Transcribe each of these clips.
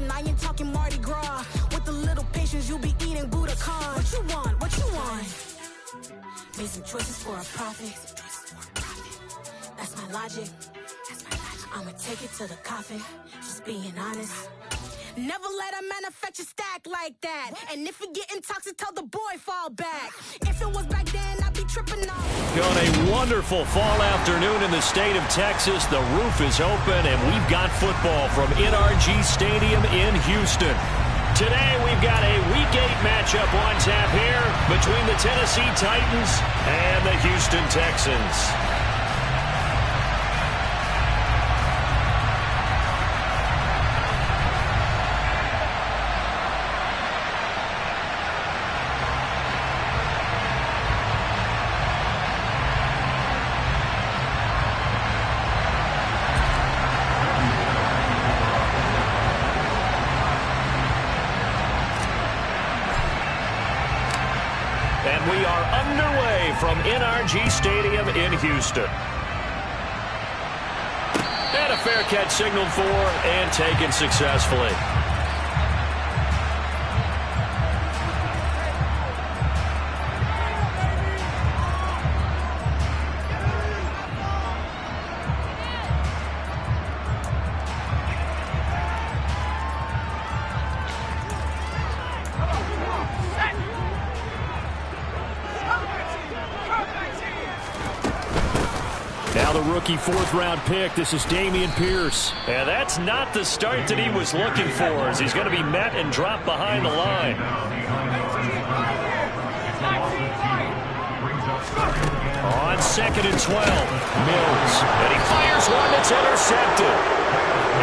And I ain't talking Mardi Gras. With a little patience, you'll be eating Budokan. What you want? What you want? Made some choices for a profit. That's my logic. I'ma take it to the coffin. Just being honest. Never let a manufacture stack like that. And if you getting toxic, tell the boy fall back. If it was back then, I'd be tripping off. On a wonderful fall afternoon in the state of Texas, the roof is open and we've got football from NRG Stadium in Houston. Today we've got a Week 8 matchup on tap here between the Tennessee Titans and the Houston Texans. And we are underway from NRG Stadium in Houston. And a fair catch signaled for and taken successfully. Now the rookie fourth-round pick. This is Dameon Pierce. And that's not the start that he was looking for, as he's going to be met and dropped behind the line. On 2nd and 12, Mills. And he fires one that's intercepted.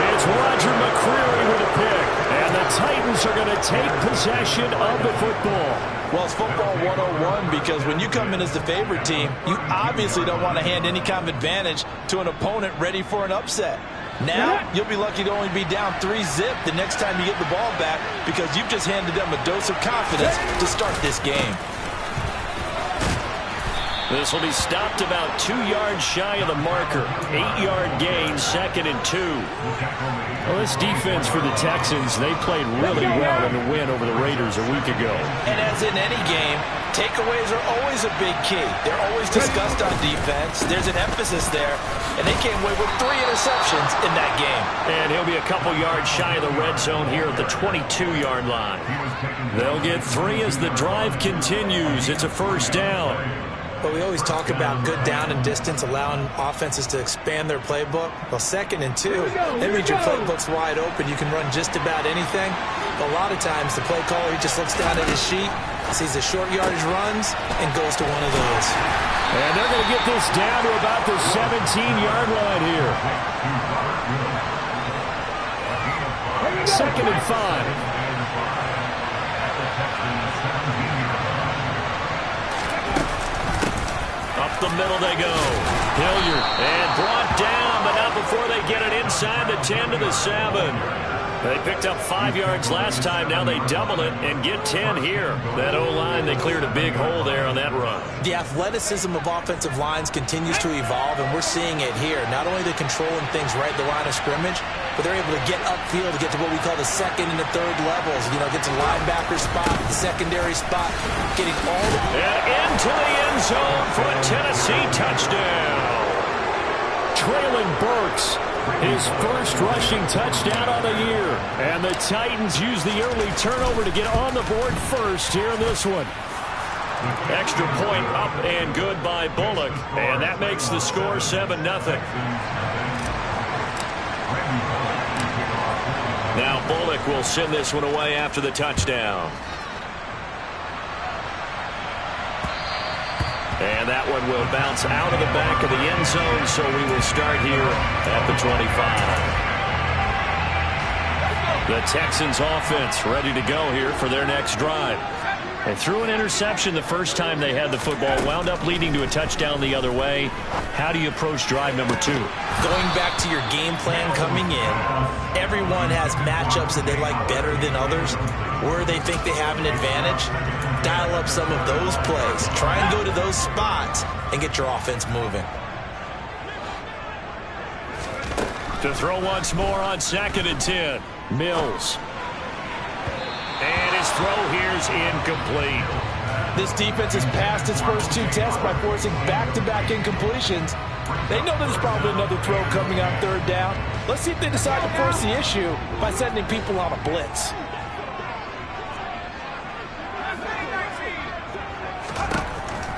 It's Roger McCreary with a pick. And the Titans are going to take possession of the football. Well, it's football 101 because when you come in as the favorite team, you obviously don't want to hand any kind of advantage to an opponent ready for an upset. Now, you'll be lucky to only be down 3-zip the next time you get the ball back because you've just handed them a dose of confidence to start this game. This will be stopped about 2 yards shy of the marker. 8-yard gain, 2nd and 2. Well, this defense for the Texans, they played really well in the win over the Raiders a week ago. And as in any game, takeaways are always a big key. They're always discussed on defense. There's an emphasis there, and they came away with 3 interceptions in that game. And he'll be a couple yards shy of the red zone here at the 22-yard line. They'll get 3 as the drive continues. It's a first down. But we always talk about good down and distance, allowing offenses to expand their playbook. Well, 2nd and 2, that means your playbook's wide open. You can run just about anything. But a lot of times, the play caller, he just looks down at his sheet, sees the short yardage runs, and goes to one of those. And they're going to get this down to about the 17-yard line here. 2nd and 5. Up the middle they go. Hilliard, and brought down, but not before they get it inside the 10 to the 7. They picked up 5 yards last time. Now they double it and get 10 here. That O-line, they cleared a big hole there on that run. The athleticism of offensive lines continues to evolve, and we're seeing it here. Not only they're controlling things right at the line of scrimmage, but they're able to get upfield to get to what we call the 2nd and the 3rd levels. You know, get to linebacker spot, the secondary spot, getting all the... And into the end zone for a Tennessee touchdown. Traylon Burks, his first rushing touchdown on the year. And the Titans use the early turnover to get on the board first here in this one. Extra point up and good by Bullock. And that makes the score 7-0. Now Bullock will send this one away after the touchdown. And that one will bounce out of the back of the end zone, so we will start here at the 25. The Texans offense ready to go here for their next drive. They threw an interception the first time they had the football, wound up leading to a touchdown the other way. How do you approach drive number 2? Going back to your game plan coming in, everyone has matchups that they like better than others, where they think they have an advantage. Dial up some of those plays. Try and go to those spots and get your offense moving. To throw once more on 2nd and 10. Mills. And his throw here's incomplete. This defense has passed its first 2 tests by forcing back-to-back incompletions. They know there's probably another throw coming on 3rd down. Let's see if they decide to force the issue by sending people on a blitz.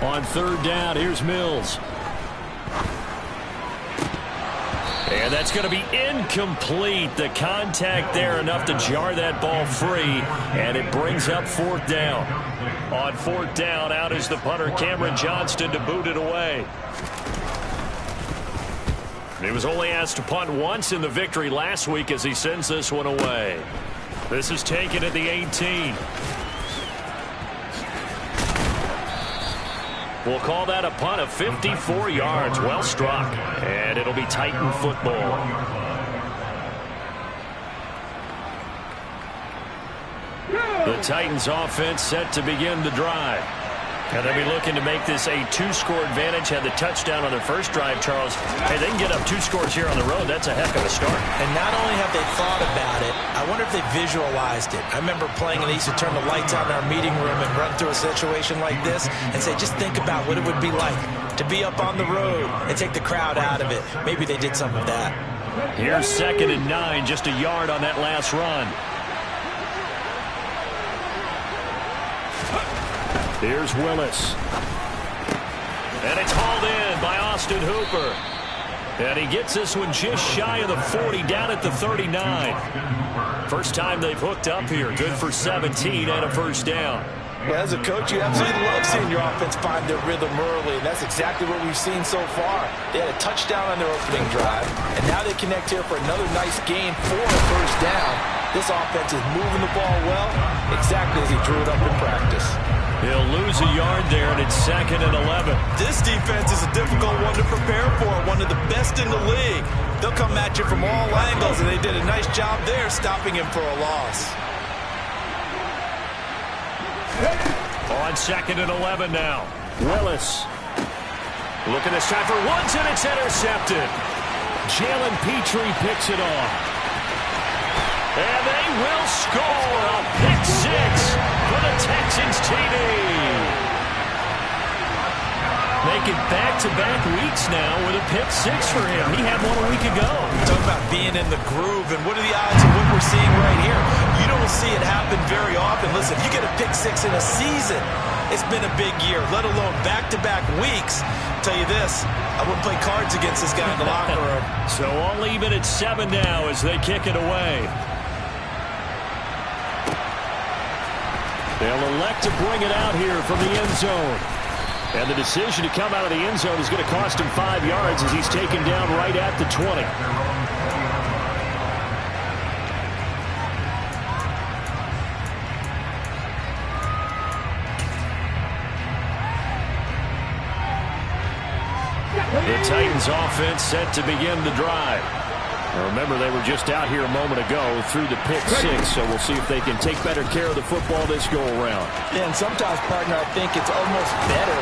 On 3rd down, here's Mills. And that's going to be incomplete. The contact there enough to jar that ball free, and it brings up 4th down. On 4th down, out is the punter, Cameron Johnston, to boot it away. He was only asked to punt once in the victory last week as he sends this one away. This is taken at the 18. We'll call that a punt of 54 yards. Well struck. And it'll be Titan football. The Titans offense set to begin the drive. And they'll be looking to make this a 2-score advantage. Had the touchdown on their first drive, Charles. Hey, they can get up 2 scores here on the road. That's a heck of a start. And not only have they thought about it, I wonder if they visualized it. I remember playing and they used to turn the lights on in our meeting room and run through a situation like this and say, just think about what it would be like to be up on the road and take the crowd out of it. Maybe they did some of that. Here's 2nd and 9, just a yard on that last run. Here's Willis. And it's hauled in by Austin Hooper. And he gets this one just shy of the 40, down at the 39. First time they've hooked up here. Good for 17 and a first down. Well, as a coach, you absolutely love seeing your offense find their rhythm early, and that's exactly what we've seen so far. They had a touchdown on their opening drive, and now they connect here for another nice gain for a first down. This offense is moving the ball well, exactly as he drew it up in practice. He'll lose a yard there, and it's 2nd and 11. This defense is a difficult one to prepare for, one of the best in the league. They'll come at you from all angles, and they did a nice job there stopping him for a loss. On 2nd and 11 now. Willis. Looking this time for Woods, and it's intercepted. Jalen Petrie picks it off. And they will score a pick 6 for the Texans TD. Making back-to-back weeks now with a pick 6 for him. He had one a week ago. Talk about being in the groove, and what are the odds of what we're seeing right here? You don't see it happen very often. Listen, if you get a pick 6 in a season, it's been a big year, let alone back-to-back weeks. I'll tell you this, I wouldn't play cards against this guy in the locker room. So all even at 7 now as they kick it away. They'll elect to bring it out here from the end zone. And the decision to come out of the end zone is going to cost him 5 yards as he's taken down right at the 20. The Titans offense set to begin the drive. Now remember, they were just out here a moment ago through the pick 6, so we'll see if they can take better care of the football this go-around. Yeah, and sometimes, partner, I think it's almost better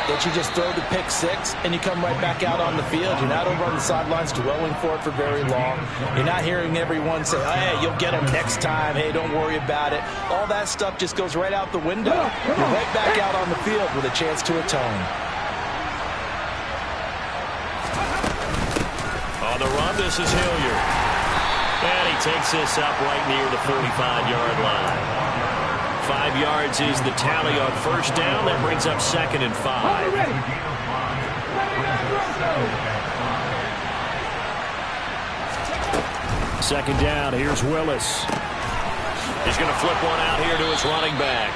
that you just throw the pick 6 and you come right back out on the field. You're not over on the sidelines dwelling for it for very long. You're not hearing everyone say, hey, you'll get them next time. Hey, don't worry about it. All that stuff just goes right out the window. You're right back out on the field with a chance to atone. On the run, this is Hilliard. And he takes this up right near the 45-yard line. 5 yards is the tally on first down. That brings up 2nd and 5. Second down, here's Willis. He's going to flip one out here to his running back.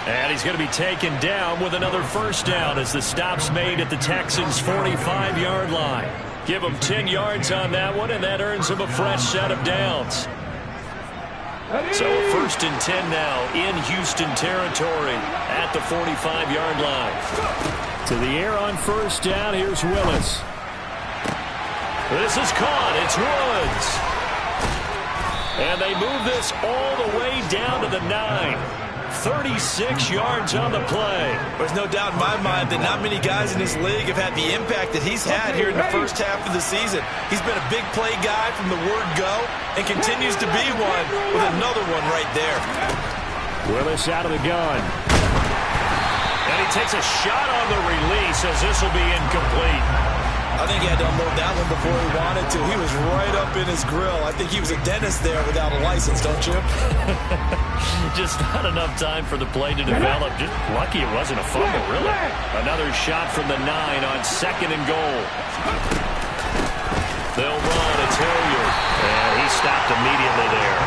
And he's going to be taken down with another first down as the stop's made at the Texans' 45-yard line. Give him 10 yards on that one, and that earns him a fresh set of downs. So a 1st and 10 now in Houston territory at the 45-yard line. To the air on first down, here's Willis. This is caught. It's Woods. And they move this all the way down to the 9. 36 yards on the play. There's no doubt in my mind that not many guys in this league have had the impact that he's had here in the first half of the season. He's been a big play guy from the word go and continues to be one with another one right there. Willis out of the gun. And he takes a shot on the release as this will be incomplete. I think he had to unload that one before he wanted to. He was right up in his grill. I think he was a dentist there without a license, don't you? Just not enough time for the play to develop. Just lucky it wasn't a fumble, really. Another shot from the 9 on 2nd and goal. They'll run. It's Hilliard. And he stopped immediately there.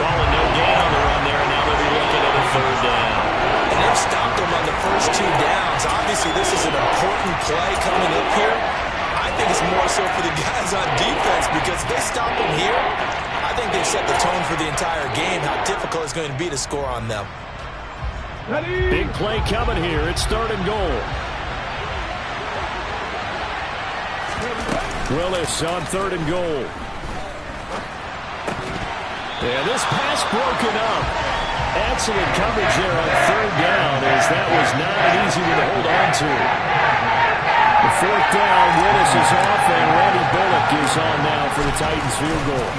Calling no gain on the run there, and now they'll be looking at a 3rd down. And they've stopped him on the first 2 downs. Obviously, this is an important play coming up here. I think it's more so for the guys on defense because if they stop him here, I think they've set the tone for the entire game, how difficult it's going to be to score on them. Big play coming here. It's 3rd and goal. Willis on 3rd and goal. And this pass broken up. Excellent coverage there on 3rd down as that was not an easy one to hold on to. The 4th down, Willis is off, and Randy Bullock is on now for the Titans field goal.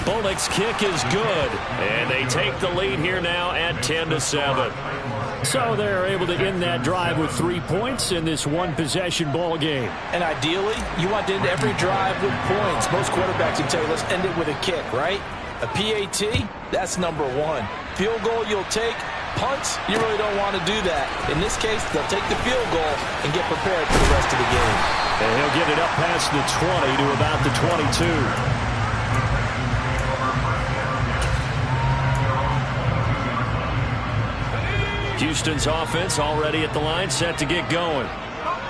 Bullock's kick is good, and they take the lead here now at 10-7. So they're able to end that drive with 3 points in this one-possession ball game. And ideally, you want to end every drive with points. Most quarterbacks would tell you, let's end it with a kick, right? A PAT, that's number 1. Field goal you'll take. Punts, you really don't want to do that. In this case, they'll take the field goal and get prepared for the rest of the game. And he'll get it up past the 20 to about the 22. Houston's offense already at the line, set to get going.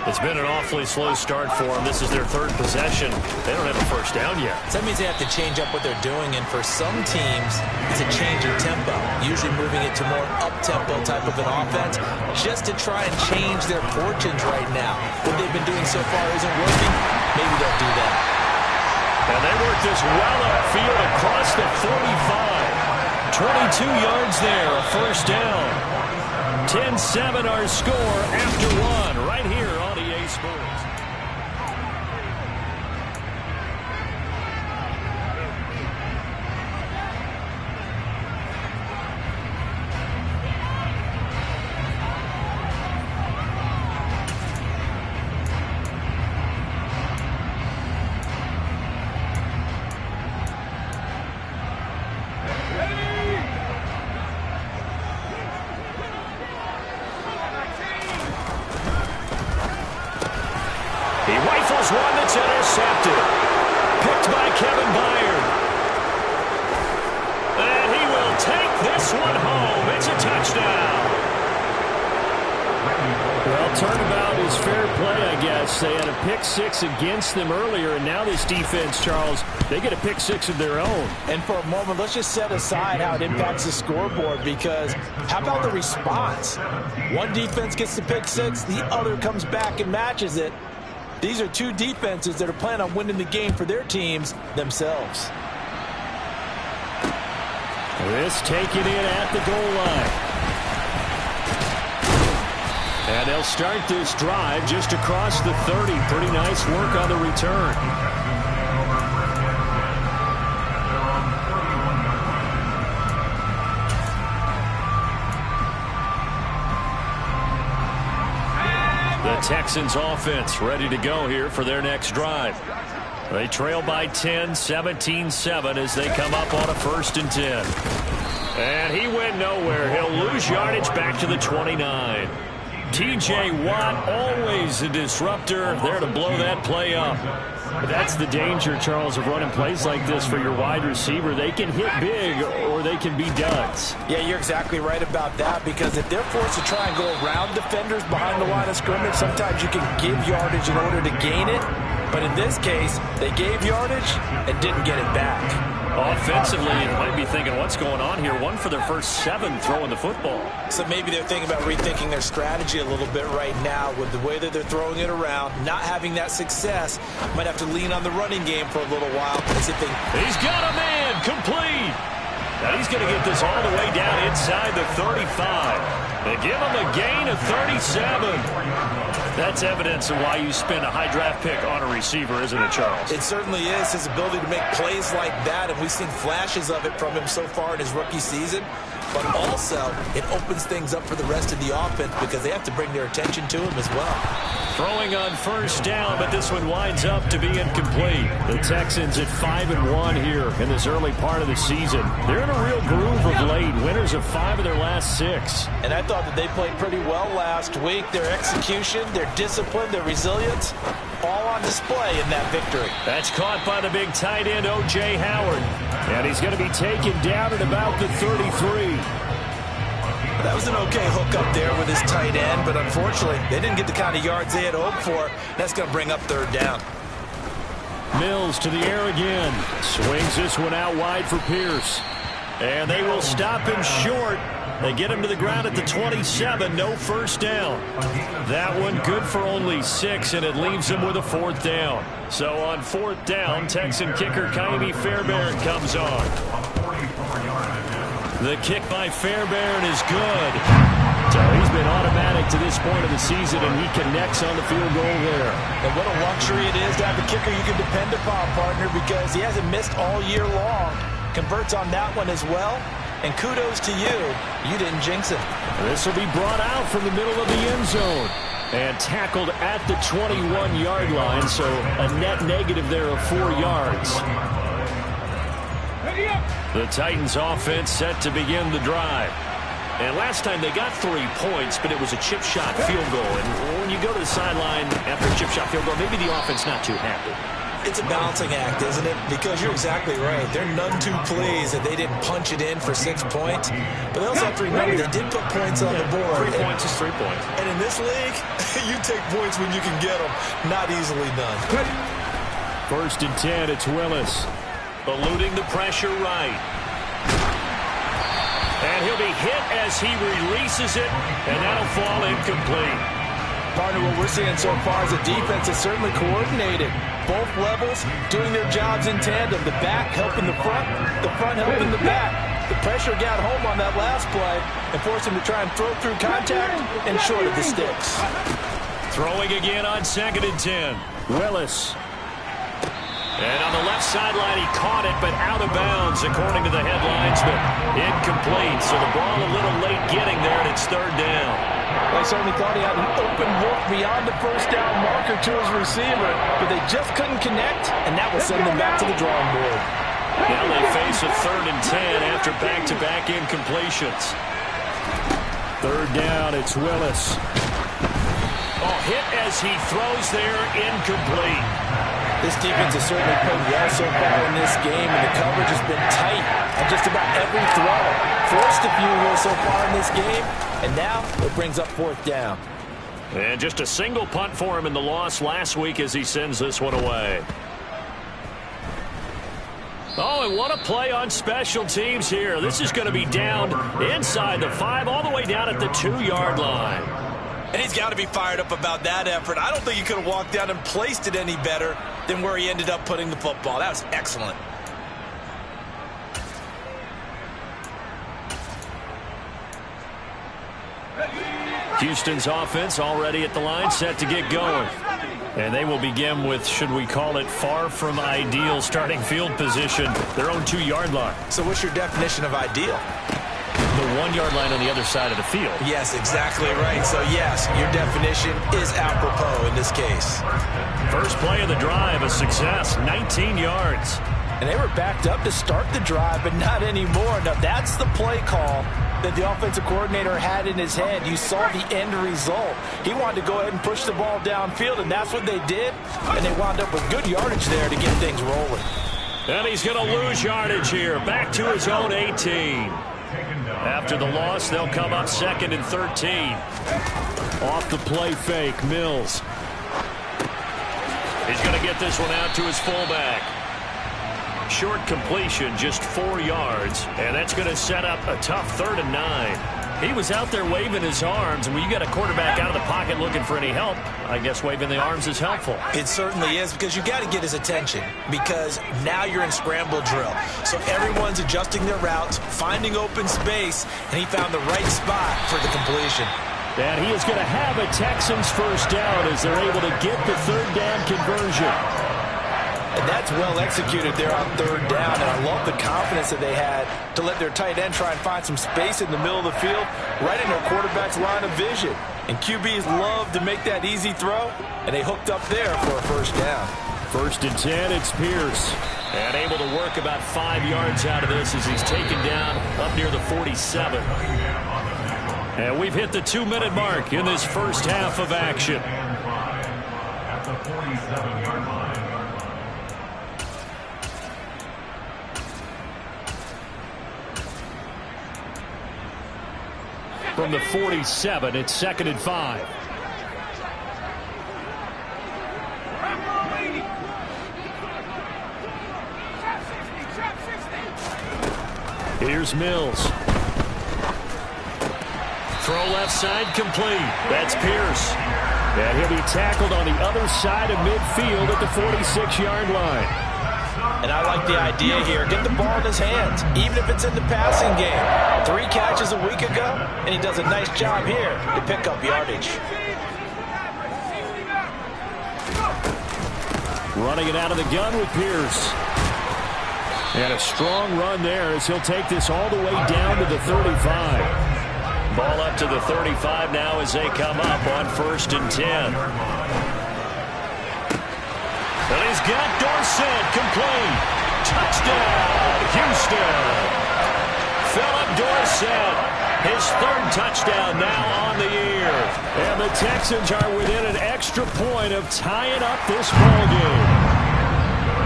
It's been an awfully slow start for them. This is their 3rd possession. They don't have a 1st down yet. So that means they have to change up what they're doing, and for some teams, it's a change in tempo, usually moving it to more up-tempo type of an offense, just to try and change their fortunes right now. What they've been doing so far isn't working. Maybe they'll do that. And they work this well upfield across the 45. 22 yards there, a 1st down. 10-7 our score after 1 right here on EA Sports. One that's intercepted. Picked by Kevin Byard. And he will take this one home. It's a touchdown. Well, turnabout is fair play, I guess. They had a pick 6 against them earlier, and now this defense, Charles, they get a pick 6 of their own. And for a moment, let's just set aside how it impacts the scoreboard, because how about the response? One defense gets the pick 6, the other comes back and matches it. These are 2 defenses that are planning on winning the game for their teams themselves. This taken in at the goal line. And they'll start this drive just across the 30. Pretty nice work on the return. Texans offense ready to go here for their next drive. They trail by 10, 17-7 as they come up on a 1st and 10. And he went nowhere. He'll lose yardage back to the 29. T.J. Watt, always a disruptor, there to blow that play up. But that's the danger, Charles, of running plays like this for your wide receiver. They can hit big or they can be duds. Yeah, you're exactly right about that, because if they're forced to try and go around defenders behind the line of scrimmage, sometimes you can give yardage in order to gain it. But in this case, they gave yardage and didn't get it back. Offensively, you might be thinking, what's going on here? 1 for their first 7 throwing the football. So maybe they're thinking about rethinking their strategy a little bit right now with the way that they're throwing it around, not having that success. Might have to lean on the running game for a little while. He's got a man, complete. And he's going to get this all the way down inside the 35. They give him a gain of 37. That's evidence of why you spend a high draft pick on a receiver, isn't it, Charles? It certainly is. His ability to make plays like that, and we've seen flashes of it from him so far in his rookie season. But also, it opens things up for the rest of the offense because they have to bring their attention to him as well. Throwing on first down, but this one winds up to be incomplete. The Texans at 5-1 here in this early part of the season. They're in a real groove of late. Winners of 5 of their last 6. And I thought that they played pretty well last week. Their execution, their discipline, their resilience, all on display in that victory. That's caught by the big tight end, O.J. Howard. And he's going to be taken down at about the 33. That was an okay hook up there with his tight end, but unfortunately, they didn't get the kind of yards they had hoped for. That's going to bring up third down. Mills to the air again. Swings this one out wide for Pierce. And they will stop him short. They get him to the ground at the 27. No first down. That one good for only 6, and it leaves him with a 4th down. So on 4th down, Texan kicker Ka'imi Fairbairn comes on. The kick by Fairbairn is good. So he's been automatic to this point of the season, and he connects on the field goal there. And what a luxury it is to have a kicker you can depend upon, partner, because he hasn't missed all year long. Converts on that one as well. And kudos to you. You didn't jinx him. This will be brought out from the middle of the end zone. And tackled at the 21-yard line, so a net negative there of 4 yards. The Titans offense set to begin the drive. And last time they got 3 points, but it was a chip shot field goal. And when you go to the sideline after a chip shot field goal, maybe the offense not too happy. It's a balancing act, isn't it? Because you're exactly right. They're none too pleased that they didn't punch it in for 6 points. But they also have to remember they did put points on the board. 3 points is 3 points. And in this league, you take points when you can get them. Not easily done. 1st and 10, it's Willis. Eluding the pressure right. And he'll be hit as he releases it, and that'll fall incomplete. Partner, what we're seeing so far is the defense is certainly coordinated. Both levels doing their jobs in tandem. The back helping the front helping the back. The pressure got home on that last play and forced him to try and throw through contact and short of the sticks. Throwing again on 2nd and 10. Willis. And on the left sideline, he caught it, but out of bounds, according to the headlines, but incomplete. So the ball a little late getting there, and it's 3rd down. They certainly thought he had an open look beyond the first down marker to his receiver, but they just couldn't connect, and that will send them back to the drawing board. Now they face a 3rd and 10 after back-to-back incompletions. 3rd down, it's Willis. Oh, hit as he throws there, incomplete. This defense has certainly played well so far in this game, and the coverage has been tight on just about every throw. Forced a few here so far in this game, and now it brings up 4th down. And just a single punt for him in the loss last week as he sends this one away. Oh, and what a play on special teams here. This is going to be down inside the 5, all the way down at the 2-yard line. And he's got to be fired up about that effort. I don't think he could have walked down and placed it any better than where he ended up putting the football. That was excellent. Houston's offense already at the line, set to get going. And they will begin with, should we call it, far from ideal starting field position, their own 2-yard line. So what's your definition of ideal? The 1-yard line on the other side of the field. Yes, exactly right. So, yes, your definition is apropos in this case. First play of the drive, a success, 19 yards. And they were backed up to start the drive, but not anymore. Now, that's the play call that the offensive coordinator had in his head. You saw the end result. He wanted to go ahead and push the ball downfield, and that's what they did. And they wound up with good yardage there to get things rolling. And he's going to lose yardage here, back to his own 18. After the loss, they'll come up 2nd and 13. Off the play fake, Mills. He's going to get this one out to his fullback. Short completion, just 4 yards, and that's going to set up a tough 3rd and 9. He was out there waving his arms, and when you got a quarterback out of the pocket looking for any help, I guess waving the arms is helpful. It certainly is, because you got to get his attention, because now you're in scramble drill. So everyone's adjusting their routes, finding open space, and he found the right spot for the completion. And he is going to have a Texans first down as they're able to get the third down conversion. And that's well executed there on third down, and I love the confidence that they had to let their tight end try and find some space in the middle of the field, right in their quarterback's line of vision. And QBs love to make that easy throw, and they hooked up there for a first down. 1st and 10, it's Pierce. And able to work about 5 yards out of this as he's taken down up near the 47. And we've hit the 2-minute mark in this first half of action. At the 47-yard line. From the 47, it's 2nd and 5. Here's Mills. Throw left side complete. That's Pierce. And he'll be tackled on the other side of midfield at the 46-yard line. And I like the idea here. Get the ball in his hands, even if it's in the passing game. 3 catches a week ago, and he does a nice job here to pick up yardage. Running it out of the gun with Pierce. And a strong run there as he'll take this all the way down to the 35. Ball up to the 35 now as they come up on 1st and 10. And he's got Dorsett complete. Touchdown, Houston. Philip Dorsett, his 3rd touchdown now on the year. And the Texans are within an extra point of tying up this ball game.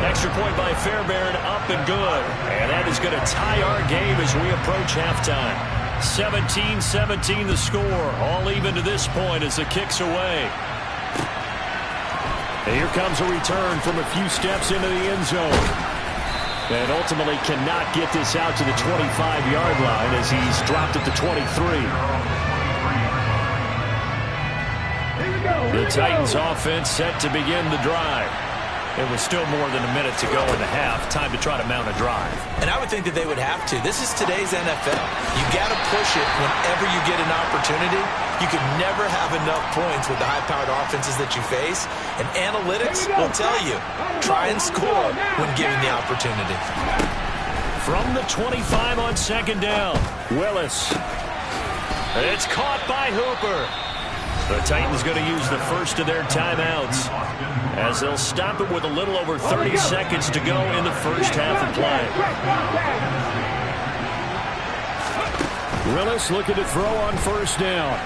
Extra point by Fairbairn, up and good. And that is going to tie our game as we approach halftime. 17-17 the score. All even to this point as the kick's away. And here comes a return from a few steps into the end zone. And ultimately cannot get this out to the 25-yard line as he's dropped at the 23. The Titans offense set to begin the drive. It was still more than a minute to go in the half. Time to try to mount a drive. And I would think that they would have to. This is today's NFL. You got to push it whenever you get an opportunity. You can never have enough points with the high-powered offenses that you face. And analytics will tell you, try and score when given the opportunity. From the 25 on 2nd down, Willis. It's caught by Hooper. The Titans going to use the first of their timeouts as they'll stop it with a little over 30 seconds to go in the first half of play. Willis looking to throw on 1st down.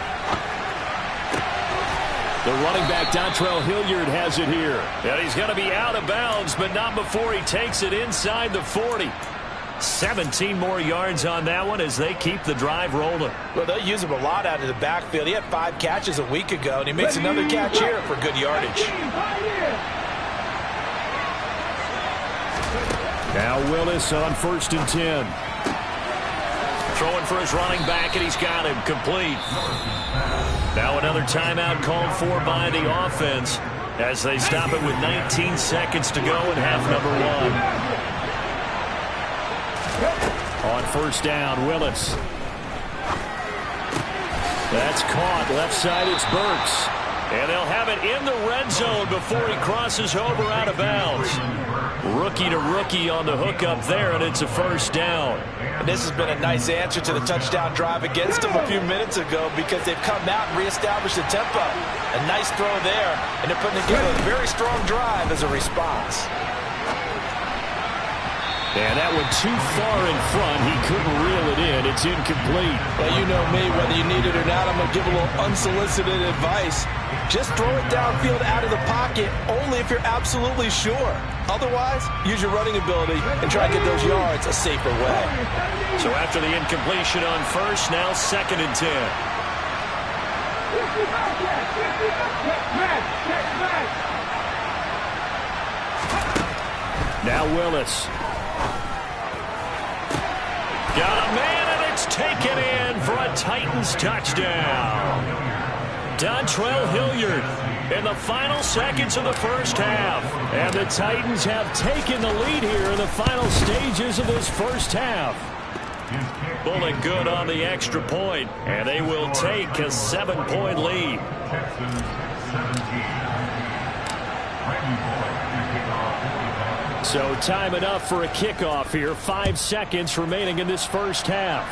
The running back, Dontrell Hilliard, has it here. And he's going to be out of bounds, but not before he takes it inside the 40. 17 more yards on that one as they keep the drive rolling. Well, they'll use him a lot out of the backfield. He had 5 catches a week ago, and he makes another catch here for good yardage. Now Willis on 1st and 10. Throwing for his running back, and he's got him complete. Now another timeout called for by the offense as they stop it with 19 seconds to go in half number 1. On 1st down, Willis. That's caught. Left side, it's Burks. And they'll have it in the red zone before he crosses over out of bounds. Rookie to rookie on the hookup there, and it's a 1st down. And this has been a nice answer to the touchdown drive against them a few minutes ago because they've come out and reestablished the tempo. A nice throw there, and they're putting together a very strong drive as a response. And that one too far in front. He couldn't reel it in. It's incomplete. Well, you know me. Whether you need it or not, I'm going to give a little unsolicited advice. Just throw it downfield out of the pocket only if you're absolutely sure. Otherwise, use your running ability and try to get those yards a safer way. So after the incompletion on 1st, now 2nd and 10. Now Willis. Got a man, and it's taken in for a Titan Titans touchdown. Dontrell Hilliard in the final seconds of the first half. And the Titans have taken the lead here in the final stages of this first half. Pulling good on the extra point, and they will take a 7-point lead. Texans 17. Brandon Boyd to kick off. So time enough for a kickoff here. 5 seconds remaining in this first half.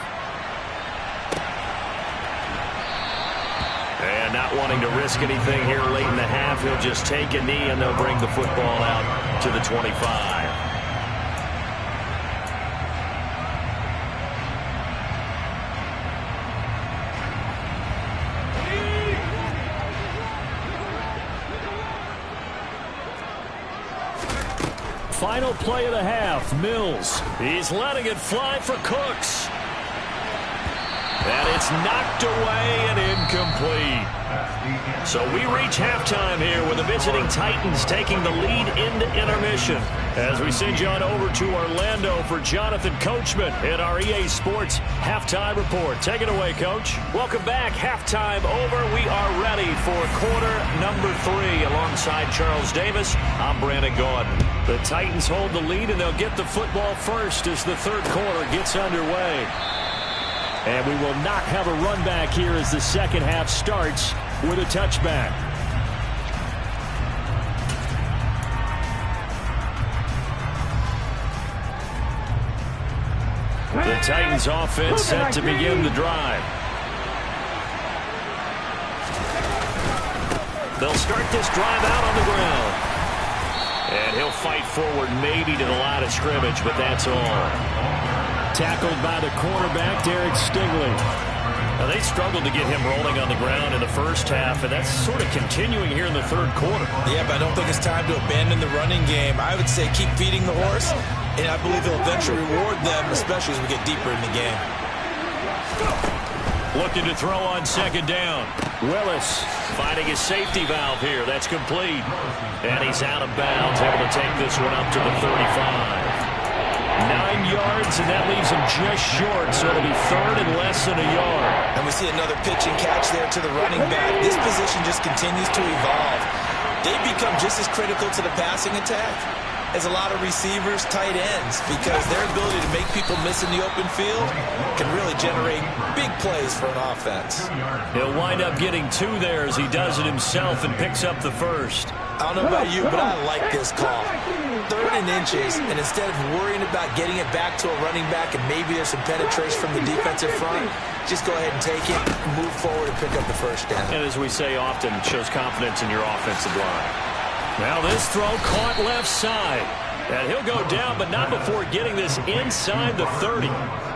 And not wanting to risk anything here late in the half, he'll just take a knee and they'll bring the football out to the 25. Final play of the half, Mills. He's letting it fly for Cooks. And it's knocked away and incomplete. So we reach halftime here with the visiting Titans taking the lead into intermission. As we send you on over to Orlando for Jonathan Coachman in our EA Sports Halftime Report. Take it away, Coach. Welcome back. Halftime over. We are ready for quarter number 3 alongside Charles Davis. I'm Brandon Gaudin. The Titans hold the lead, and they'll get the football first as the third quarter gets underway. And we will not have a run back here as the second half starts with a touchback. The Titans offense set to begin the drive. They'll start this drive out on the ground. And he'll fight forward maybe to the line of scrimmage, but that's all. Tackled by the cornerback, Derek Stingley. Now, they struggled to get him rolling on the ground in the first half, and that's sort of continuing here in the third quarter. Yeah, but I don't think it's time to abandon the running game. I would say keep feeding the horse, and I believe he'll eventually reward them, especially as we get deeper in the game. Looking to throw on second down. Willis finding his safety valve here. That's complete. And he's out of bounds, able to take this one up to the 35. 9 yards, and that leaves him just short, so it'll be third and less than a yard. And we see another pitch and catch there to the running back. This position just continues to evolve. They become just as critical to the passing attack as a lot of receivers, tight ends, because their ability to make people miss in the open field can really generate big plays for an offense. He'll wind up getting 2 there as he does it himself and picks up the first. I don't know about you, but I like this call. 3rd and inches, and instead of worrying about getting it back to a running back and maybe there's some penetration from the defensive front, just go ahead and take it, move forward, and pick up the first down. And as we say often, it shows confidence in your offensive line. Now this throw caught left side. And he'll go down, but not before getting this inside the 30.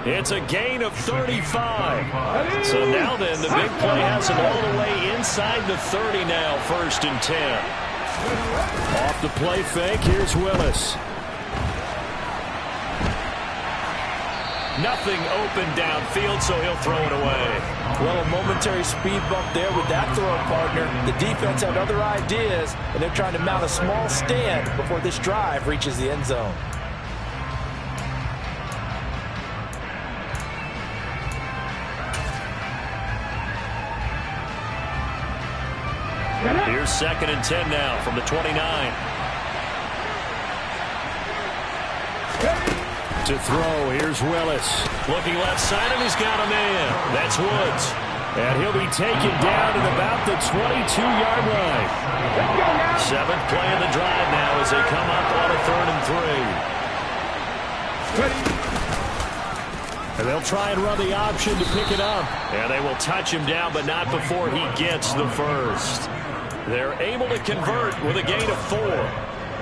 It's a gain of 35. So now then, the big play has him all the way inside the 30 now, 1st and 10. Off the play fake, here's Willis. Nothing open downfield, so he'll throw it away. Well, a momentary speed bump there with that throw partner. The defense had other ideas, and they're trying to mount a small stand before this drive reaches the end zone. Here's 2nd and 10 now from the 29. To throw, here's Willis. Looking left side, and he's got a man. That's Woods. And he'll be taken down at about the 22-yard line. 7th play of the drive now as they come up on a 3rd and 3. And they'll try and run the option to pick it up. And they will touch him down, but not before he gets the first. They're able to convert with a gain of 4.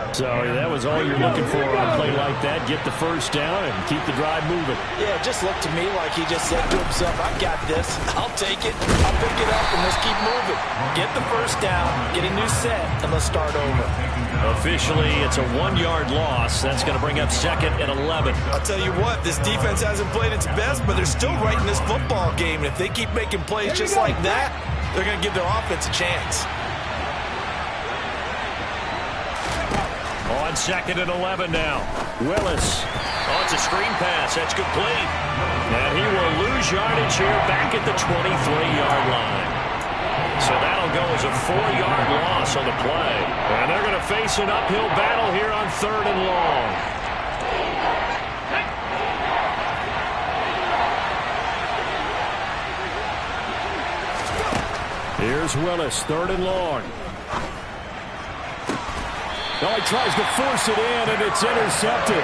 So that was all you're looking for on a play like that. Get the first down and keep the drive moving. Yeah, it just looked to me like he just said to himself, I got this. I'll take it. I'll pick it up, and let's keep moving. Get the first down, get a new set, and let's start over. Officially, it's a 1-yard loss. That's going to bring up 2nd and 11. I'll tell you what, this defense hasn't played its best, but they're still right in this football game. And if they keep making plays just like that, they're going to give their offense a chance. On 2nd and 11 now. Willis. Oh, it's a screen pass. That's complete. And he will lose lose yardage here back at the 23-yard line. So that'll go as a 4-yard loss on the play. And they're going to face an uphill battle here on 3rd and long. Here's Willis, 3rd and long. Oh, he tries to force it in, and it's intercepted.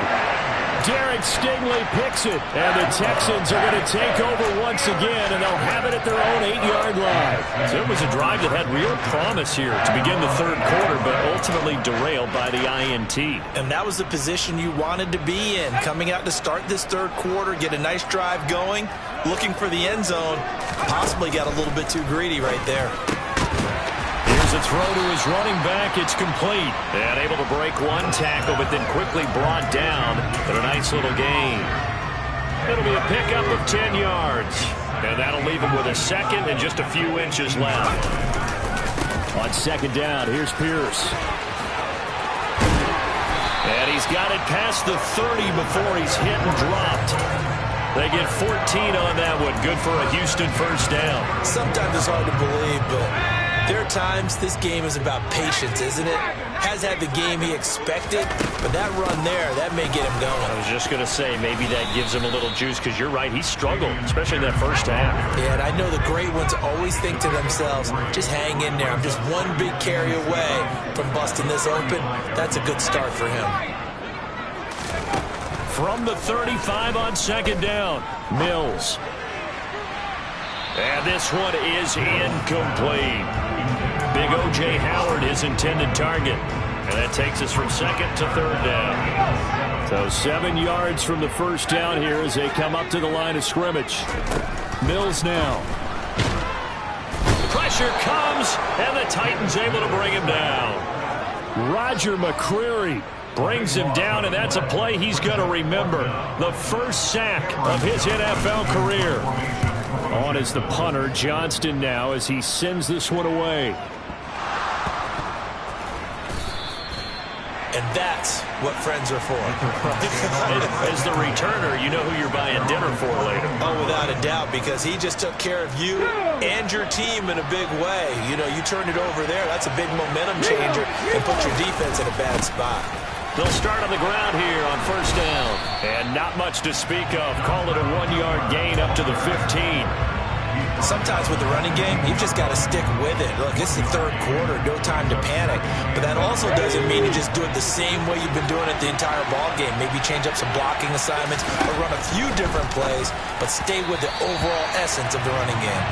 Derek Stingley picks it, and the Texans are going to take over once again, and they'll have it at their own 8-yard line. So it was a drive that had real promise here to begin the 3rd quarter, but ultimately derailed by the INT. And that was the position you wanted to be in, coming out to start this 3rd quarter, get a nice drive going, looking for the end zone. Possibly got a little bit too greedy right there. Here's a throw to his running back. It's complete. And able to break one tackle, but then quickly brought down. But a nice little gain. It'll be a pickup of 10 yards. And that'll leave him with a second and just a few inches left. On 2nd down, here's Pierce. And he's got it past the 30 before he's hit and dropped. They get 14 on that one. Good for a Houston 1st down. Sometimes it's hard to believe, but there are times this game is about patience, isn't it? Has had the game he expected, but that run there, that may get him going. I was just going to say, maybe that gives him a little juice, because you're right, he struggled, especially in that 1st half. Yeah, and I know the great ones always think to themselves, just hang in there. I'm just one big carry away from busting this open. That's a good start for him. From the 35 on 2nd down, Mills. And this one is incomplete. Big O.J. Howard, his intended target. And that takes us from 2nd to 3rd down. So 7 yards from the 1st down here as they come up to the line of scrimmage. Mills now. Pressure comes, and the Titans able to bring him down. Roger McCreary brings him down, and that's a play he's going to remember. The 1st sack of his NFL career. On is the punter, Johnston now, as he sends this one away. And that's what friends are for. As the returner, you know who you're buying dinner for later. Oh, without a doubt, because he just took care of you and your team in a big way. You know, you turned it over there. That's a big momentum changer and put your defense in a bad spot. They'll start on the ground here on 1st down. And not much to speak of. Call it a 1-yard gain up to the 15. Sometimes with the running game, you've just got to stick with it. Look, it's the 3rd quarter, no time to panic. But that also doesn't mean you just do it the same way you've been doing it the entire ball game. Maybe change up some blocking assignments or run a few different plays, but stay with the overall essence of the running game.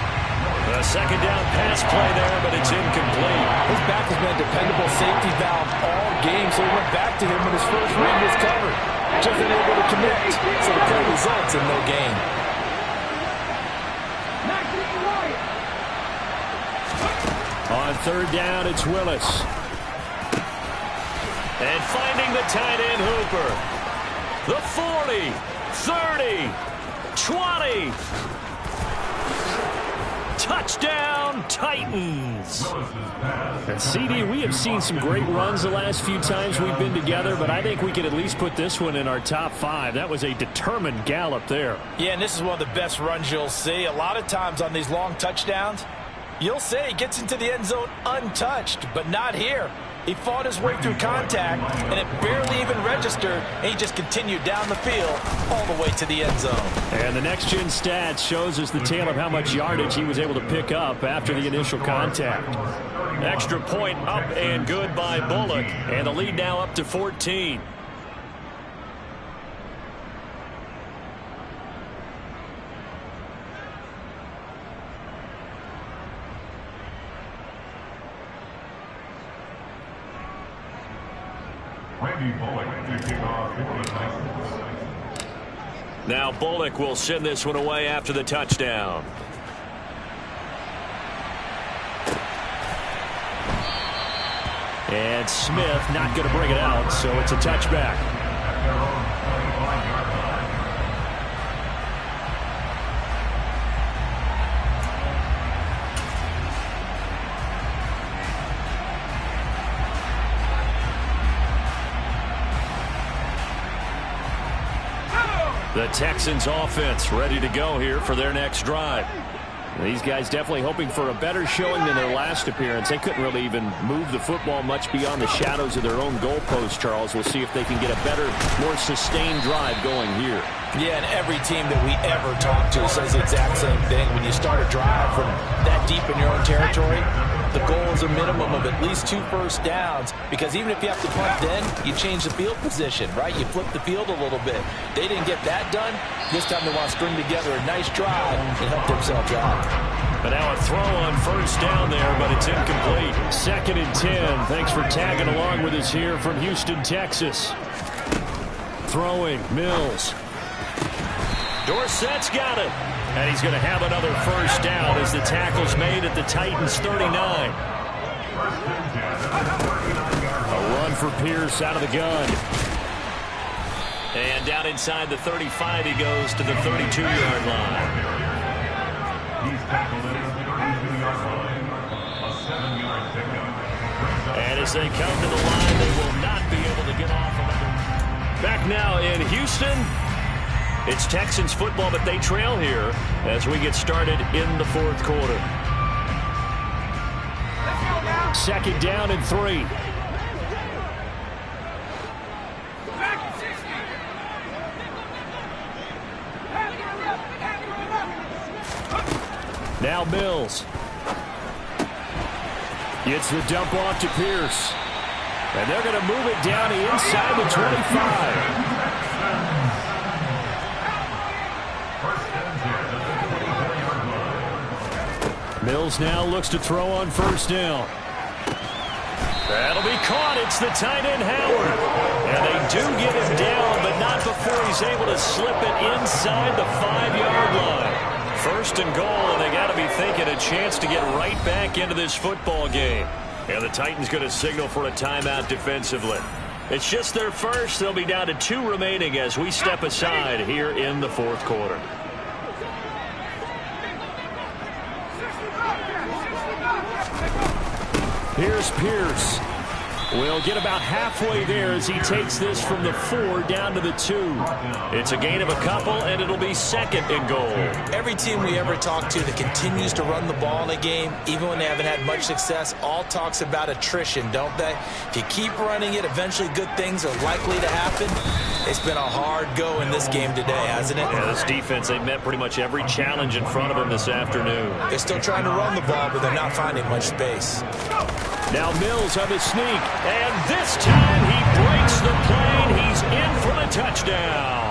A 2nd down pass play there, but it's incomplete. His back has been a dependable safety valve all game, so he went back to him when his first read was covered. Just unable to connect, so the play results in no gain. On 3rd down, it's Willis. And finding the tight end Hooper. The 40, 30, 20. Touchdown, Titans. And CD, we have seen some great runs the last few times we've been together, but I think we could at least put this one in our top 5. That was a determined gallop there. Yeah, and this is one of the best runs you'll see. A lot of times on these long touchdowns, you'll say he gets into the end zone untouched, but not here. He fought his way through contact, and it barely even registered, and he just continued down the field all the way to the end zone. And the next-gen stats shows us the tale of how much yardage he was able to pick up after the initial contact. Extra point up and good by Bullock, and the lead now up to 14. Now Bullock will send this one away after the touchdown. And Smith not going to bring it out, so it's a touchback. The Texans offense ready to go here for their next drive. These guys definitely hoping for a better showing than their last appearance. They couldn't really even move the football much beyond the shadows of their own goalpost, Charles. We'll see if they can get a better, more sustained drive going here. Yeah, and every team that we ever talk to says the exact same thing. When you start a drive from that deep in your own territory, the goal is a minimum of at least 2 first downs, because even if you have to punt then, you change the field position, right? You flip the field a little bit. They didn't get that done. This time they want to string together a nice drive and help themselves out. But now a throw on first down there, but it's incomplete. 2nd and 10. Thanks for tagging along with us here from Houston, Texas. Throwing, Mills. Dorsett's got it. And he's going to have another first down as the tackle's made at the Titans' 39. A run for Pierce out of the gun. And down inside the 35 he goes to the 32-yard line. He's tackled at his 32-yard line. A 7-yard pickup. And as they come to the line, they will not be able to get off another. Back now in Houston. It's Texans football, but they trail here as we get started in the 4th quarter. 2nd down and 3. Now Mills. Gets the dump off to Pierce. And they're going to move it down inside the 25. Mills now looks to throw on first down. That'll be caught. It's the tight end, Howard. And they do get him down, but not before he's able to slip it inside the 5-yard line. 1st and goal, and they got to be thinking a chance to get right back into this football game. And the Titans going to signal for a timeout defensively. It's just their first. They'll be down to 2 remaining as we step aside here in the 4th quarter. Here's Pierce. We'll get about halfway there as he takes this from the 4 down to the 2. It's a gain of a couple, and it'll be 2nd and goal. Every team we ever talk to that continues to run the ball in a game, even when they haven't had much success, all talks about attrition, don't they? If you keep running it, eventually good things are likely to happen. It's been a hard go in this game today, hasn't it? Yeah, this defense, they met pretty much every challenge in front of them this afternoon. They're still trying to run the ball, but they're not finding much space. Now Mills on the sneak, and this time he breaks the plane. He's in for the touchdown.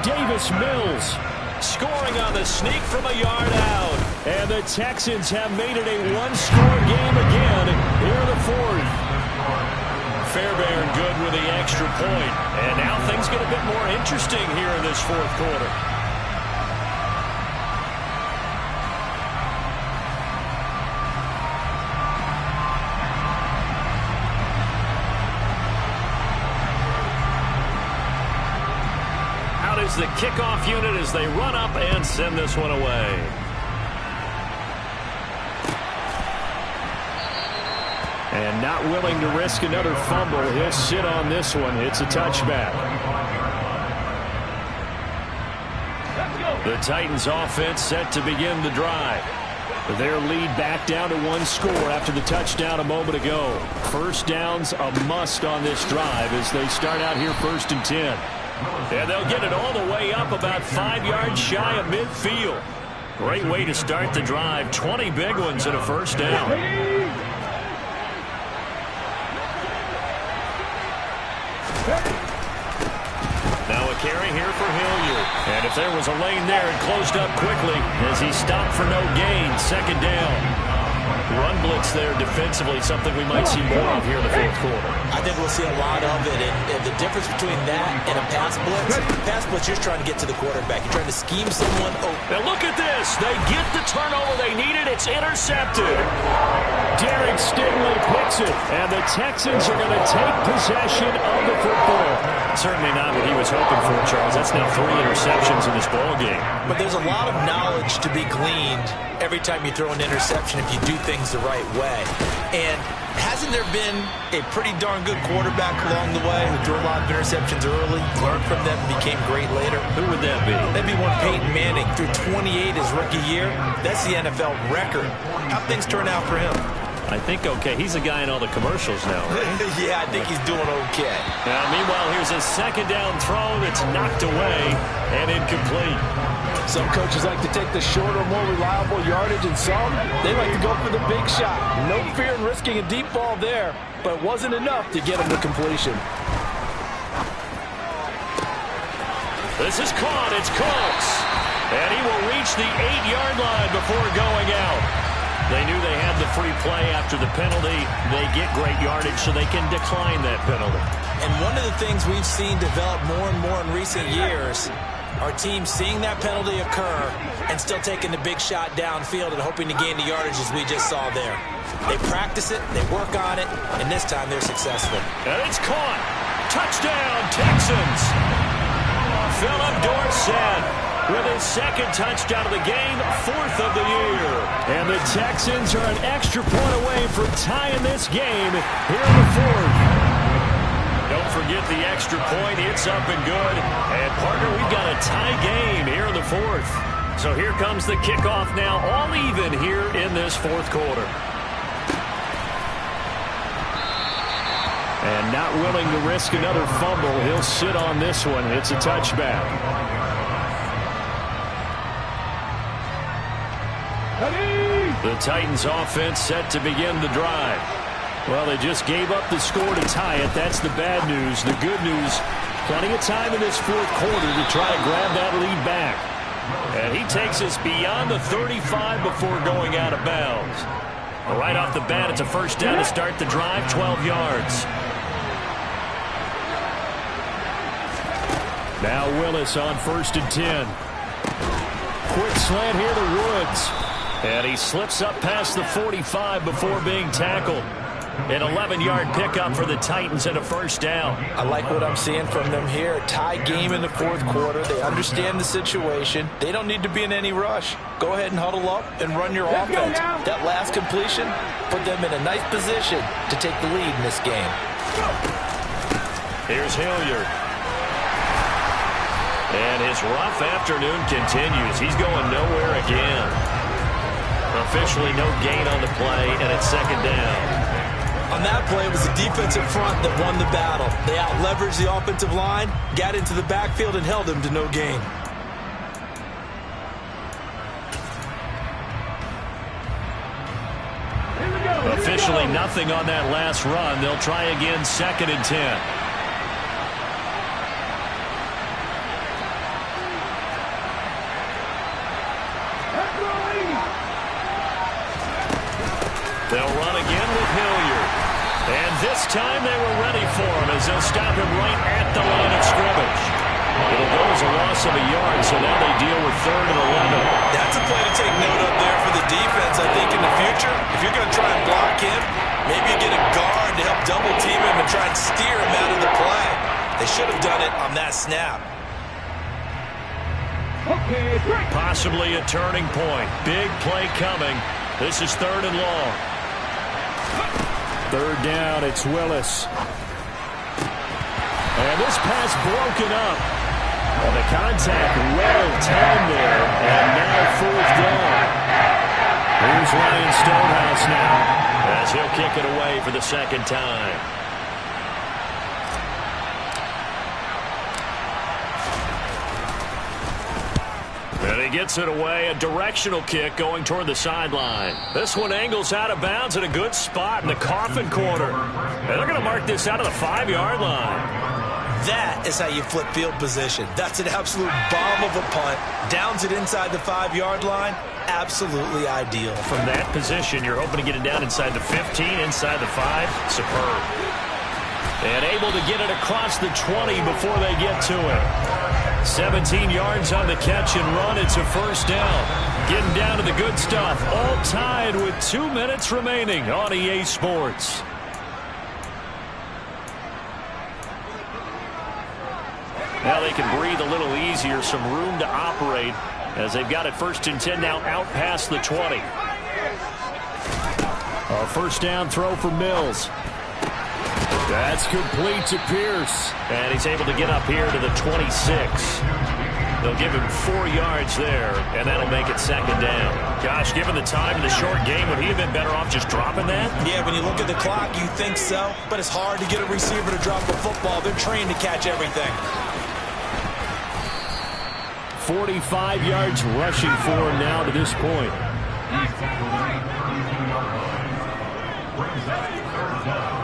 Davis Mills scoring on the sneak from a yard out. And the Texans have made it a 1-score game again here in the 4th. Fairbairn good with the extra point. And now things get a bit more interesting here in this 4th quarter. Out is the kickoff unit as they run up and send this one away. And not willing to risk another fumble. He'll sit on this one. It's a touchback. The Titans offense set to begin the drive. Their lead back down to 1 score after the touchdown a moment ago. First down's a must on this drive as they start out here 1st and 10. And they'll get it all the way up about 5 yards shy of midfield. Great way to start the drive. 20 big ones and a first down. Now a carry here for Hilliard. And if there was a lane there, it closed up quickly as he stopped for no gain. 2nd down. Run blitz there defensively, something we might see more of here in the 4th quarter. I think we'll see a lot of it. And the difference between that and a pass blitz, you're just trying to get to the quarterback. You're trying to scheme someone open. Now look at this. They get the turnover they needed. It's intercepted. Derek Stingley picks it. And the Texans are going to take possession of the football. Certainly not what he was hoping for, Charles. That's now 3 interceptions in this ball game. But there's a lot of knowledge to be gleaned every time you throw an interception if you do things the right way. And hasn't there been a pretty darn good quarterback along the way who threw a lot of interceptions early, learned from them, and became great later? Who would that be? That'd be one Peyton Manning. Threw 28 his rookie year. That's the NFL record. How'd things turn out for him? I think okay. He's a guy in all the commercials now, right? Yeah, I think he's doing okay. Now, meanwhile, here's a second down throw that's knocked away and incomplete. Some coaches like to take the shorter, more reliable yardage, and some, they like to go for the big shot. No fear in risking a deep ball there, but it wasn't enough to get him to completion. This is caught. It's close. And he will reach the 8-yard line before going out. They knew they had the free play after the penalty. They get great yardage so they can decline that penalty. And one of the things we've seen develop more and more in recent years are teams seeing that penalty occur and still taking the big shot downfield and hoping to gain the yardage as we just saw there. They practice it, they work on it, and this time they're successful. And it's caught. Touchdown, Texans. Philip Dorsett with his second touchdown of the game, 4th of the year. And the Texans are an extra point away from tying this game here in the 4th. Don't forget the extra point. It's up and good. And, partner, we've got a tie game here in the 4th. So here comes the kickoff now, all even here in this 4th quarter. And not willing to risk another fumble. He'll sit on this one. It's a touchback. The Titans offense set to begin the drive. Well, they just gave up the score to tie it. That's the bad news. The good news, plenty of time in this 4th quarter to try to grab that lead back. And he takes us beyond the 35 before going out of bounds. Right off the bat, it's a first down to start the drive, 12 yards. Now Willis on 1st and 10. Quick slant here to Woods. And he slips up past the 45 before being tackled. An 11-yard pickup for the Titans and a first down. I like what I'm seeing from them here. Tie game in the 4th quarter. They understand the situation. They don't need to be in any rush. Go ahead and huddle up and run your offense. That last completion put them in a nice position to take the lead in this game. Here's Hilliard. And his rough afternoon continues. He's going nowhere again. Officially no gain on the play, and it's second down. On that play, it was the defensive front that won the battle. They out-leveraged the offensive line, got into the backfield, and held him to no gain. Officially nothing on that last run. They'll try again, 2nd and 10. They'll run again with Hilliard. And this time they were ready for him as they'll stop him right at the line of scrimmage. It'll go as a loss of a yard, so now they deal with 3rd and 11. That's a play to take note of there for the defense. I think in the future, if you're going to try and block him, maybe you get a guard to help double team him and try and steer him out of the play. They should have done it on that snap. Possibly a turning point. Big play coming. This is 3rd and long. 3rd down, it's Willis. And this pass broken up. And the contact well timed there. And now 4th down. Here's Ryan Stonehouse now as he'll kick it away for the 2nd time. And he gets it away, a directional kick going toward the sideline. This one angles out of bounds in a good spot in the coffin corner. And they're going to mark this out of the 5-yard line. That is how you flip field position. That's an absolute bomb of a punt. Downs it inside the 5-yard line. Absolutely ideal. From that position, you're hoping to get it down inside the 15, inside the 5. Superb. And able to get it across the 20 before they get to it. 17 yards on the catch and run. It's a first down. Getting down to the good stuff. All tied with 2 minutes remaining on EA Sports. Now they can breathe a little easier, some room to operate as they've got it 1st and 10 now out past the 20. A first down throw for Mills. That's complete to Pierce. And he's able to get up here to the 26. They'll give him 4 yards there, and that'll make it 2nd down. Gosh, given the time in the short game, would he have been better off just dropping that? Yeah, when you look at the clock, you think so, but it's hard to get a receiver to drop a football. They're trained to catch everything. 45 yards rushing for him now to this point. He's tackled at the 32-yard line. Brings up 3rd down.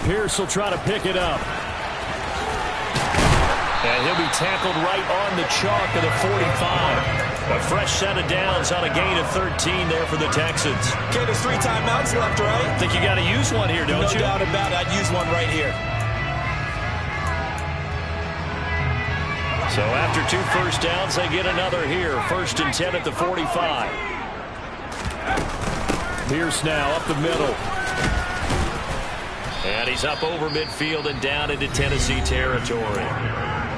Pierce will try to pick it up. And he'll be tackled right on the chalk of the 45. A fresh set of downs on a gain of 13 there for the Texans. Okay, there's 3 timeouts left, right? I think you got to use one here, don't you? No doubt about it. I'd use one right here. So after 2 first downs, they get another here. 1st and 10 at the 45. Pierce now up the middle. And he's up over midfield and down into Tennessee territory.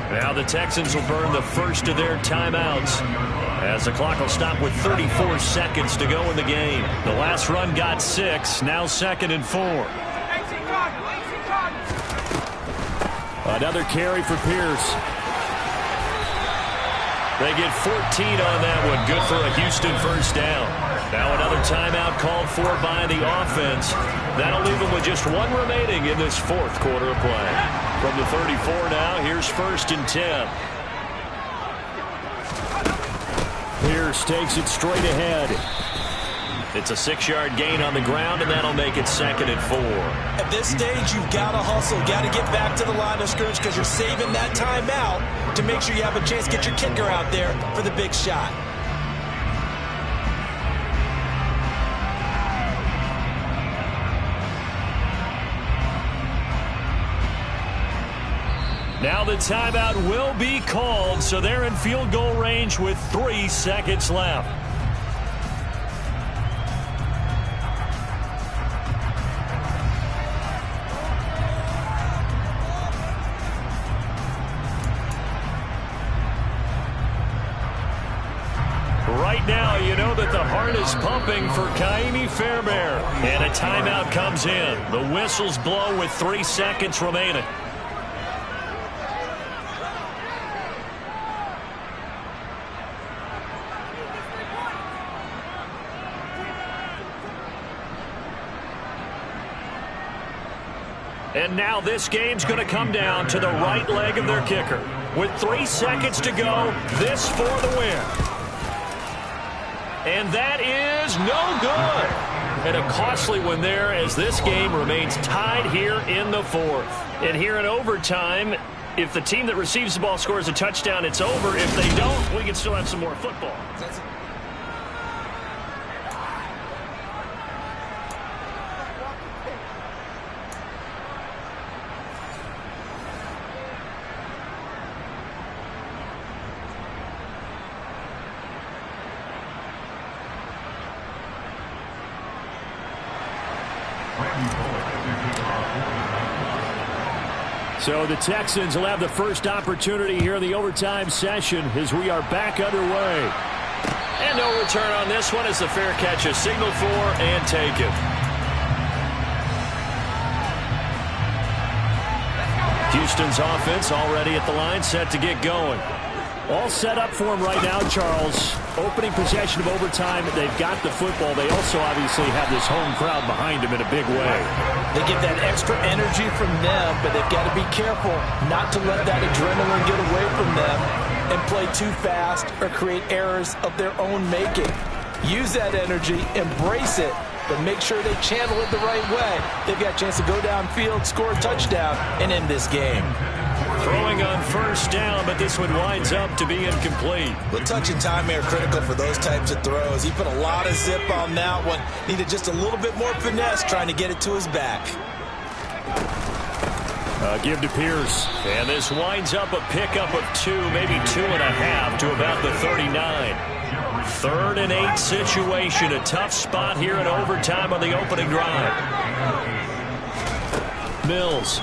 Now the Texans will burn the first of their timeouts as the clock will stop with 34 seconds to go in the game. The last run got 6, now 2nd and 4. Another carry for Pierce. They get 14 on that one. Good for a Houston first down. Now another timeout called for by the offense. That'll leave them with just 1 remaining in this 4th quarter of play. From the 34 now, here's 1st and 10. Pierce takes it straight ahead. It's a 6-yard gain on the ground, and that'll make it 2nd and 4. At this stage, you've got to hustle. Got to get back to the line of scrimmage because you're saving that timeout to make sure you have a chance to get your kicker out there for the big shot. Now the timeout will be called, so they're in field goal range with 3 seconds left. Right now, you know that the heart is pumping for Ka'imi Fairbairn. And a timeout comes in. The whistles blow with 3 seconds remaining. And now this game's going to come down to the right leg of their kicker. With 3 seconds to go, this for the win. And that is no good. And a costly one there as this game remains tied here in the 4th. And here in overtime, if the team that receives the ball scores a touchdown, it's over. If they don't, we can still have some more football. So the Texans will have the first opportunity here in the overtime session as we are back underway. And no return on this one as the fair catch is signaled for and taken. Houston's offense already at the line, set to get going. All set up for him right now, Charles. Opening possession of overtime. They've got the football. They also obviously have this home crowd behind them in a big way. They get that extra energy from them, but they've got to be careful not to let that adrenaline get away from them and play too fast or create errors of their own making. Use that energy, embrace it, but make sure they channel it the right way. They've got a chance to go downfield, score a touchdown, and end this game. Throwing on first down, but this one winds up to be incomplete. The touch and time are critical for those types of throws. He put a lot of zip on that one. Needed just a little bit more finesse trying to get it to his back. Give to Pierce. And this winds up a pickup of 2, maybe 2.5 to about the 39. 3rd and 8 situation. A tough spot here in overtime on the opening drive. Mills.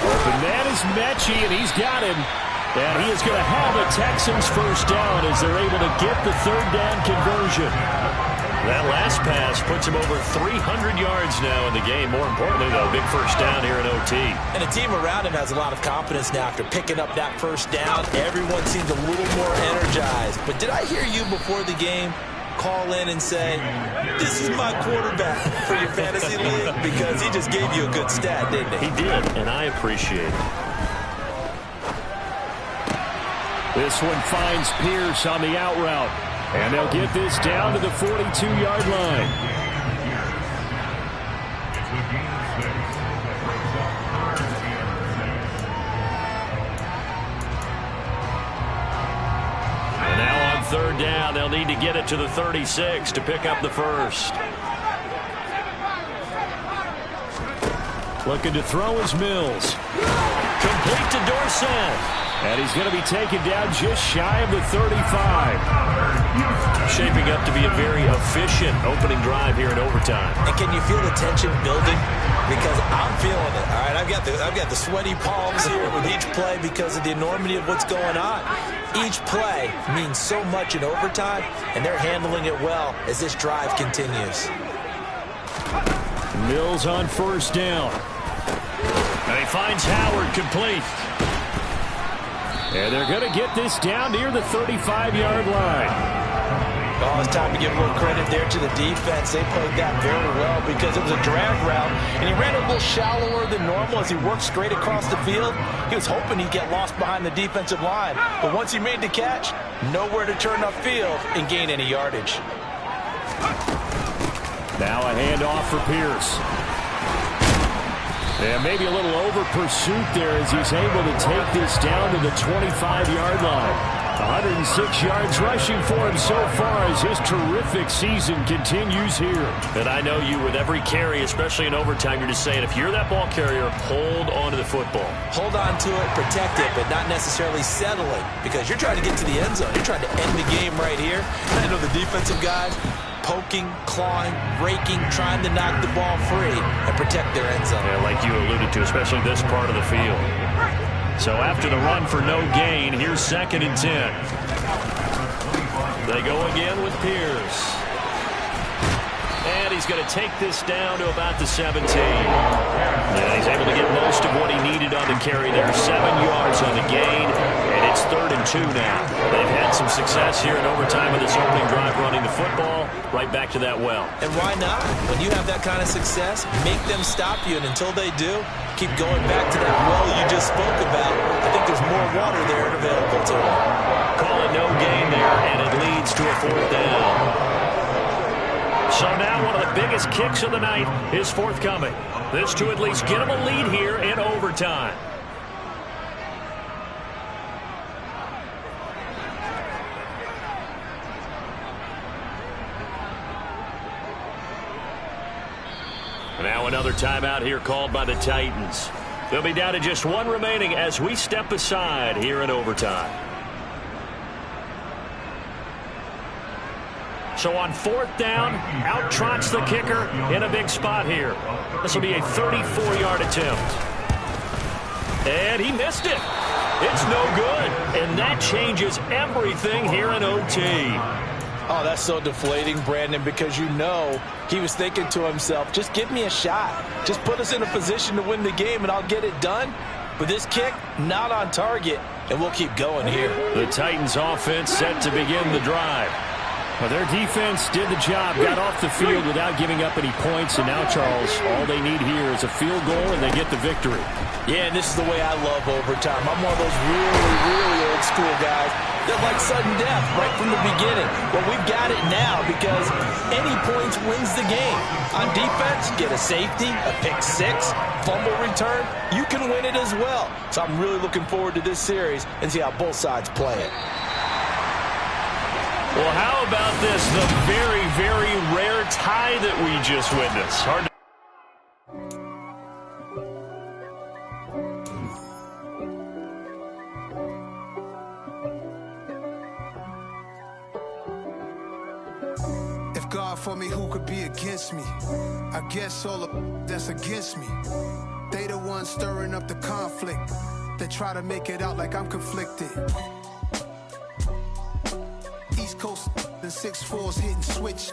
Open man is Mechie, and he's got him. And he is going to have a Texans first down as they're able to get the 3rd down conversion. That last pass puts him over 300 yards now in the game. More importantly, though, big first down here in OT. And the team around him has a lot of confidence now after picking up that first down. Everyone seems a little more energized. But did I hear you before the game call in and say, this is my quarterback for your fantasy league? Because he just gave you a good stat, didn't he? He did, and I appreciate it. This one finds Pierce on the out route. And they'll get this down to the 42-yard line. And now on 3rd down, they'll need to get it to the 36 to pick up the first. Looking to throw is Mills. Complete to Dorsett. And he's going to be taken down just shy of the 35. Shaping up to be a very efficient opening drive here in overtime. And can you feel the tension building? Because I'm feeling it. All right, I've got the sweaty palms here with each play because of the enormity of what's going on. Each play means so much in overtime, and they're handling it well as this drive continues. Mills on 1st down. And he finds Howard complete. And they're going to get this down near the 35-yard line. Oh, it's time to give a little credit there to the defense. They played that very well because it was a drag route, and he ran a little shallower than normal as he worked straight across the field. He was hoping he'd get lost behind the defensive line, but once he made the catch, nowhere to turn upfield and gain any yardage. Now a handoff for Pierce. And maybe a little over pursuit there as he's able to take this down to the 25-yard line. 106 yards rushing for him so far as his terrific season continues here. And I know you, with every carry, especially in overtime, you're just saying, if you're that ball carrier, hold on to the football. Hold on to it, protect it, but not necessarily settle it, because you're trying to get to the end zone. You're trying to end the game right here. I know the defensive guys poking, clawing, raking, trying to knock the ball free and protect their end zone. Yeah, like you alluded to, especially this part of the field. So after the run for no gain, here's 2nd and 10. They go again with Pierce. And he's going to take this down to about the 17. Yeah, he's able to get most of what he needed on the carry there. 7 yards on the gain, and it's 3rd and 2 now. They've had some success here in overtime with this opening drive running the football. Right back to that well. And why not? When you have that kind of success, make them stop you, and until they do, keep going back to that well you just spoke about. I think there's more water there available to them. Call it no gain there, and it leads to a 4th down. So now one of the biggest kicks of the night is forthcoming. This to at least get them a lead here in overtime. Now another timeout here called by the Titans. They'll be down to just one remaining as we step aside here in overtime. So on 4th down, out trots the kicker in a big spot here. This will be a 34-yard attempt. And he missed it. It's no good. And that changes everything here in OT. Oh, that's so deflating, Brandon, because you know he was thinking to himself, just give me a shot. Just put us in a position to win the game, and I'll get it done. But this kick, not on target, and we'll keep going here. The Titans offense set to begin the drive. Well, their defense did the job, got off the field without giving up any points, and now, Charles, all they need here is a field goal, and they get the victory. Yeah, and this is the way I love overtime. I'm one of those really, really old school guys that like sudden death right from the beginning. Well, we've got it now because any points wins the game. On defense, get a safety, a pick six, fumble return, you can win it as well. So I'm really looking forward to this series and see how both sides play it. Well, how about this? The very, very rare tie that we just witnessed. Hard to If God for me, who could be against me? I guess all of that's against me. They the ones stirring up the conflict. They try to make it out like I'm conflicted. East Coast and 6'4's hitting switch.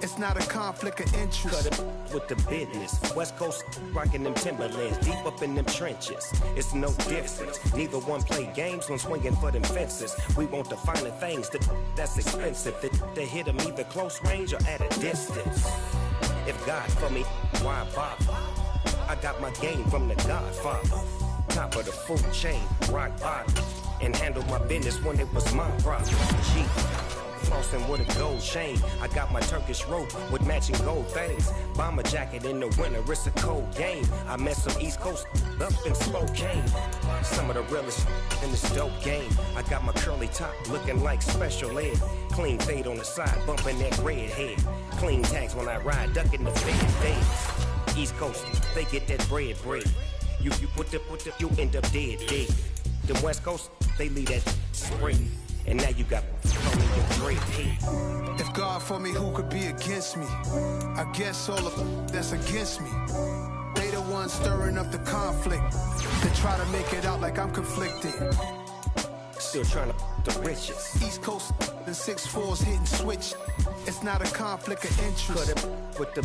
It's not a conflict of interest. Cut it with the business. West Coast rocking them Timberlands, deep up in them trenches. It's no difference. Neither one play games when swinging for them fences. We want the finer things that's expensive. They hit them either close range or at a distance. If God for me, why bother? I got my game from the Godfather. Top of the food chain, rock bottom. And handle my business when it was my problem. G. Flossing with a gold chain. I got my Turkish rope with matching gold things. Bomber jacket in the winter, it's a cold game. I met some East Coast up in Spokane. Some of the realest in this dope game. I got my curly top looking like special ed. Clean fade on the side, bumping that red head. Clean tags when I ride, ducking the fade. East Coast, they get that bread. You put the, you end up dead. Them West Coast, they leave that spring. And now you got only your great head. If God for me, who could be against me? I guess all of that's against me. They the ones stirring up the conflict. They try to make it out like I'm conflicted. Still trying to the riches. East Coast and 6'4's hitting switch. It's not a conflict of interest. Cut it with the